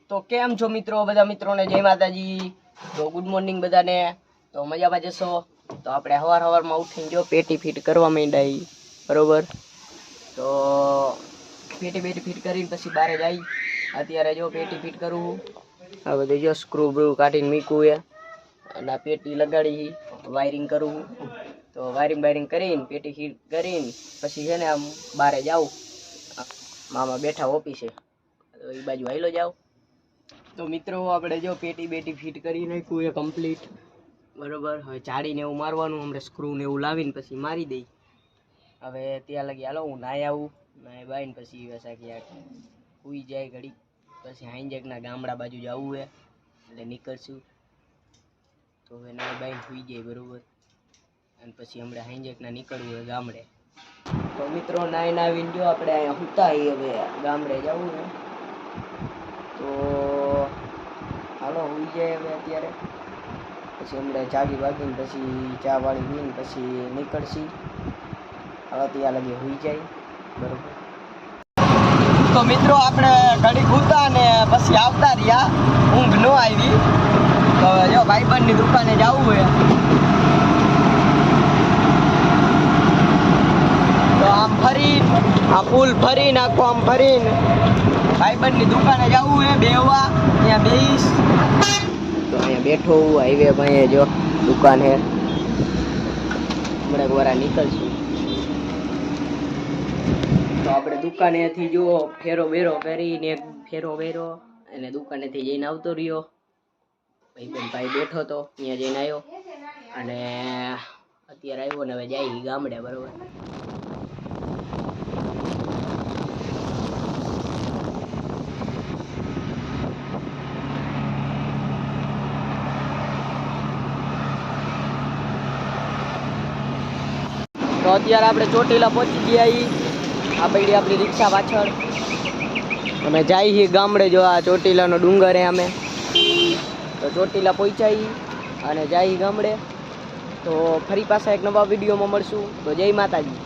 તો કેમ છો મિત્રો? બધા મિત્રોને જય માતાજી। તો ગુડ મોર્નિંગ બધાને। તો મજામાં જશો? તો આપણે સવારમાં ઉઠીને જો પેટી ફિટ કરવા માંડ્યા બરોબર। તો પેટી ફિટ કરીને પછી બહાર જાય। અત્યારે જો પેટી ફિટ કરું, આ બધું જો સ્ક્રૂ બ્રુ કાઢીને મૂકવું છે અને આ પેટી લગાડી વાયરિંગ કરવું। તો વાયરિંગ કરીને પેટી ફિટ કરીને પછી છે ને આમ બહાર જાઉં। મામા બેઠા ઓફિસે, તો એ બાજુ હાલો જાવ। તો મિત્રો આપણે જો પેટી ફિટ કરી નાખ્યું એ કમ્પ્લીટ બરોબર। હવે ચાડીને એવું મારવાનું, હમણાં સ્ક્રૂ ને એવું લાવીને પછી મારી દઈ। હવે ત્યાં લગી હાલો હું નાહી આવું, નાહી બાઈને પછી વેસાકી સુઈ જાય ઘડી, પછી હાઈજેકના ગામડા બાજુ જવું છે એટલે નીકળશું। તો હવે નાહી બાઈને સુઈ જાય બરોબર, અને પછી હમણાં હાઈજેકના નીકળવું હોય ગામડે। તો મિત્રો નાઈને આવીને જો આપણે અહીંયા સુતા હવે ગામડે જવું છે, તો હાલો સુઈ જાય હવે અત્યારે। પછી હમણાં જાગી વાગીને પછી ચા પાણી પીને પછી નીકળશી। હવે ત્યાં લગી સુઈ જાય બરોબર। તો મિત્રો આપણે ઘડી સુતા ને પછી આવતા રહ્યા, ઊંઘ ન આવી। તો જો ભાઈબંધની દુકાને જવું છે, તો આમ ફરીને આ પુલ ફરીને આખો આમ ફરીને ભાઈબંધની દુકાને જવું છે બેહવા, ત્યાં બેહીશ। તો અહીંયા બેઠો હું હાઈવે ભાઈ, જો દુકાન છે, હમણાં વારા નીકળશું। તો આપણે દુકાનેથી જો ફેરો બેરો કરીને ફેરો વેરો અને દુકાનેથી જઈને આવતો રહ્યો। ભાઈ બેઠો તો ત્યાં જઈને આવ્યો અને અત્યારે આવ્યો ને હવે જાય ગામડે બરોબર। તો અત્યારે આપણે ચોટીલા પહોંચી ગયા। આ પડી આપણી રિક્ષા પાછળ, અમે જાય છીએ ગામડે। જો આ ચોટીલાનો ડુંગર હે અમે, તો ચોટીલા પહોંચાઈ અને જાય ગામડે। તો ફરી પાછા એક નવા વિડીયોમાં મળશું। તો જય માતાજી।